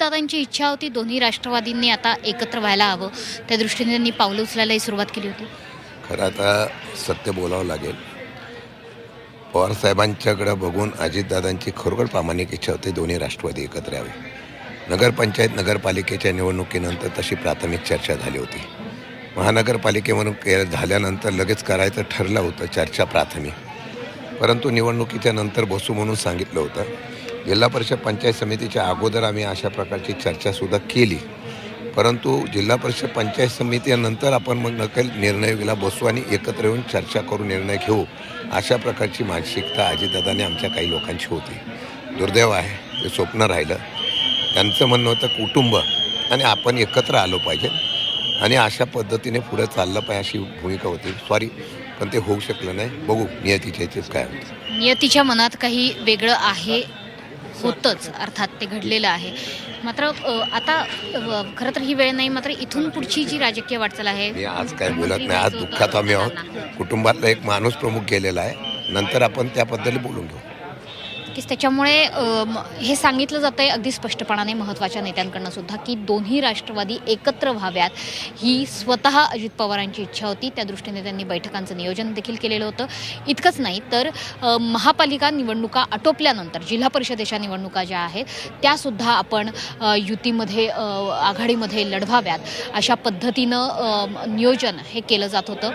अजितदादांची इच्छा होती दोन्ही राष्ट्रवादींनी आता एकत्र व्हायला हवं, त्या दृष्टीने त्यांनी पावलं उचलायलाही सुरुवात केली होती. खरं आता सत्य बोलावं लागेल. पवारसाहेबांच्याकडे बघून अजितदादांची खरोखर प्रामाणिक इच्छा होती दोन्ही राष्ट्रवादी एकत्र यावे. नगरपालिकेच्या निवडणुकीनंतर तशी प्राथमिक चर्चा झाली होती. महानगरपालिकेवरून झाल्यानंतर लगेच करायचं ठरलं होतं चर्चा प्राथमिक. परंतु निवडणुकीच्या नंतर बसू म्हणून सांगितलं होतं. जिल्हा परिषद पंचायत समितीच्या अगोदर आम्ही अशा प्रकारची चर्चासुद्धा केली. परंतु जिल्हा परिषद पंचायत समितीनंतर आपण मग निर्णय गेला बसू आणि एकत्र येऊन चर्चा करून निर्णय घेऊ, अशा प्रकारची मानसिकता अजितदादांनी आमच्या काही लोकांची होती. दुर्दैव आहे, ते स्वप्न राहिलं. त्यांचं म्हणणं होतं कुटुंब आणि आपण एकत्र आलो पाहिजे आणि अशा पद्धतीने पुढे चाललं पाहिजे अशी भूमिका होती. सॉरी, पण ते होऊ शकलं नाही. बघू नियतीच्या इथेच काय होतं. नियतीच्या मनात काही वेगळं आहे, होतंच, अर्थात ते घडलेलं आहे. मात्र आता खरं तर ही वेळ नाही, मात्र इथून पुढची जी राजकीय वाटचाल आहे, मी आज काय बोलत नाही. आज दुःखात आम्ही आहोत. कुटुंबातला एक माणूस प्रमुख गेलेला आहे. नंतर आपण त्याबद्दल बोलून घेऊ. नक्कीच त्याच्यामुळे हे सांगितलं जातं आहे अगदी स्पष्टपणाने महत्त्वाच्या नेत्यांकडनं सुद्धा की दोन्ही राष्ट्रवादी एकत्र व्हाव्यात ही स्वतः अजित पवारांची इच्छा होती. त्या दृष्टीने त्यांनी बैठकांचं नियोजन देखील केलेलं होतं. इतकंच नाही तर महापालिका निवडणुका आटोपल्यानंतर जिल्हा परिषदेच्या निवडणुका ज्या आहेत त्यासुद्धा आपण युतीमध्ये आघाडीमध्ये लढवाव्यात अशा पद्धतीनं नियोजन हे केलं जात होतं.